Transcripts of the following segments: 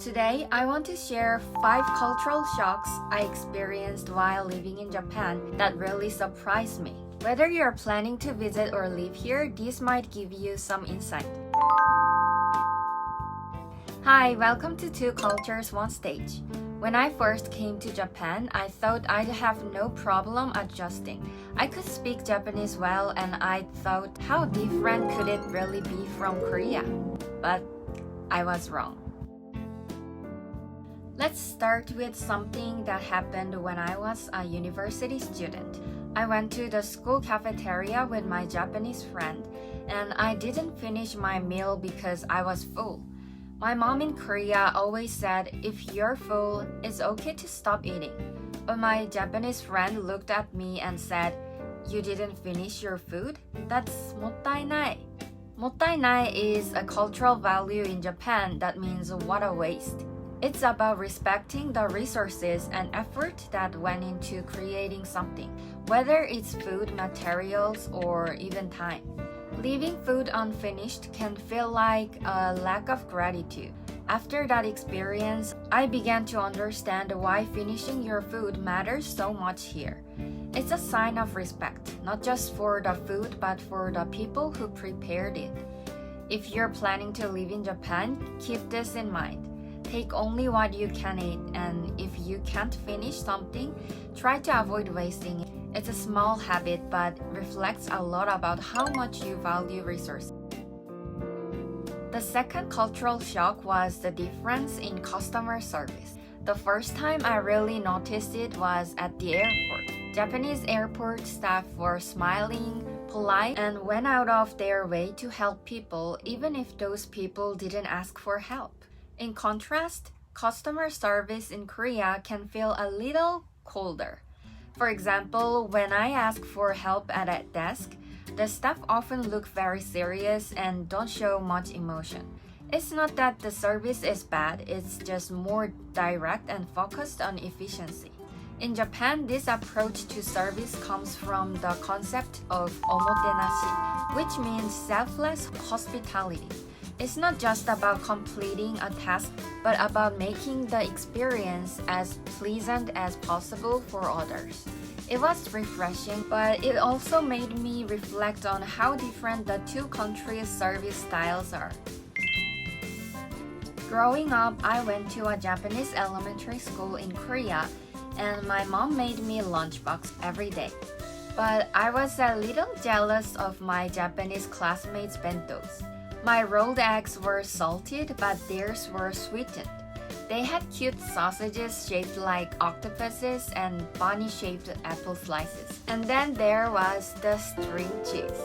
Today, I want to share 5 cultural shocks I experienced while living in Japan that really surprised me. Whether you're planning to visit or live here, this might give you some insight. Hi, welcome to Two Cultures, One Stage. When I first came to Japan, I thought I'd have no problem adjusting. I could speak Japanese well and I thought, how different could it really be from Korea? But I was wrong. Let's start with something that happened when I was a university student. I went to the school cafeteria with my Japanese friend, and I didn't finish my meal because I was full. My mom in Korea always said, if you're full, it's okay to stop eating. But my Japanese friend looked at me and said, you didn't finish your food? That's mottainai. Mottainai is a cultural value in Japan that means what a waste. It's about respecting the resources and effort that went into creating something, whether it's food, materials, or even time. Leaving food unfinished can feel like a lack of gratitude. After that experience, I began to understand why finishing your food matters so much here. It's a sign of respect, not just for the food, but for the people who prepared it. If you're planning to live in Japan, keep this in mind. Take only what you can eat, and if you can't finish something, try to avoid wasting it. It's a small habit, but reflects a lot about how much you value resources. The second cultural shock was the difference in customer service. The first time I really noticed it was at the airport. Japanese airport staff were smiling, polite, and went out of their way to help people, even if those people didn't ask for help. In contrast, customer service in Korea can feel a little colder. For example, when I ask for help at a desk, the staff often look very serious and don't show much emotion. It's not that the service is bad, it's just more direct and focused on efficiency. In Japan, this approach to service comes from the concept of omotenashi, which means selfless hospitality. It's not just about completing a task, but about making the experience as pleasant as possible for others. It was refreshing, but it also made me reflect on how different the two countries' service styles are. Growing up, I went to a Japanese elementary school in Korea, and my mom made me lunchbox every day. But I was a little jealous of my Japanese classmates' bentos. My rolled eggs were salted, but theirs were sweetened. They had cute sausages shaped like octopuses and bunny-shaped apple slices. And then there was the string cheese.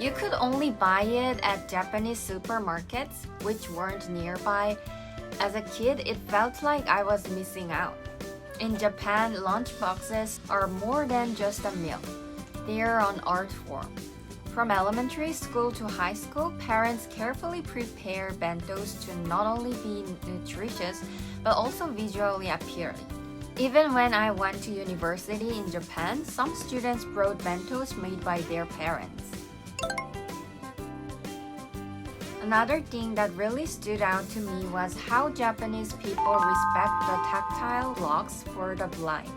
You could only buy it at Japanese supermarkets, which weren't nearby. As a kid, it felt like I was missing out. In Japan, lunchboxes are more than just a meal. They are an art form. From elementary school to high school, parents carefully prepare bentos to not only be nutritious, but also visually appealing. Even when I went to university in Japan, some students brought bentos made by their parents. Another thing that really stood out to me was how Japanese people respect the tactile blocks for the blind.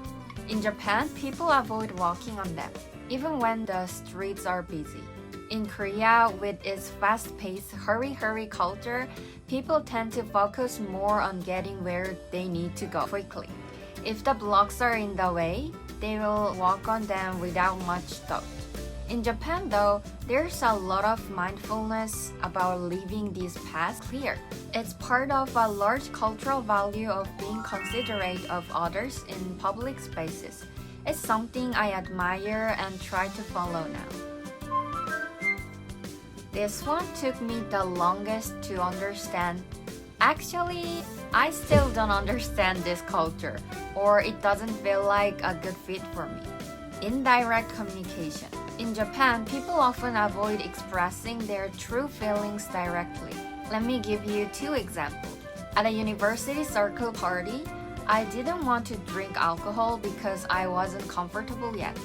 In Japan, people avoid walking on them, even when the streets are busy. In Korea, with its fast-paced hurry culture, people tend to focus more on getting where they need to go quickly. If the blocks are in the way, they will walk on them without much thought. In Japan, though, there's a lot of mindfulness about leaving these paths clear. It's part of a large cultural value of being considerate of others in public spaces. It's something I admire and try to follow now. This one took me the longest to understand. Actually, I still don't understand this culture, or it doesn't feel like a good fit for me. Indirect communication. In Japan, people often avoid expressing their true feelings directly. Let me give you 2 examples. At a university circle party, I didn't want to drink alcohol because I wasn't comfortable yet.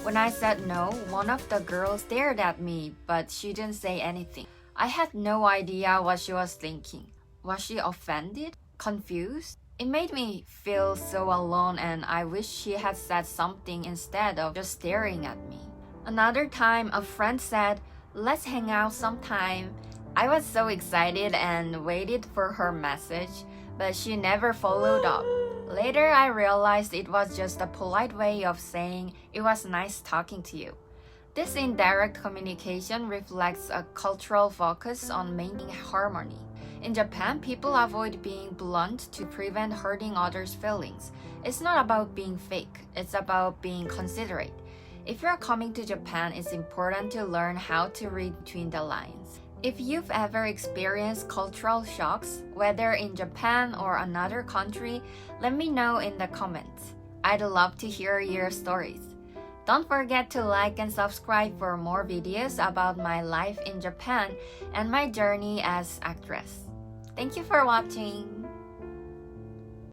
When I said no, one of the girls stared at me, but she didn't say anything. I had no idea what she was thinking. Was she offended? Confused? It made me feel so alone, and I wish she had said something instead of just staring at me. Another time, a friend said, "Let's hang out sometime." I was so excited and waited for her message, but she never followed up. Later, I realized it was just a polite way of saying it was nice talking to you. This indirect communication reflects a cultural focus on maintaining harmony. In Japan, people avoid being blunt to prevent hurting others' feelings. It's not about being fake, it's about being considerate. If you're coming to Japan, it's important to learn how to read between the lines. If you've ever experienced cultural shocks, whether in Japan or another country, let me know in the comments. I'd love to hear your stories. Don't forget to like and subscribe for more videos about my life in Japan and my journey as actress. Thank you for watching.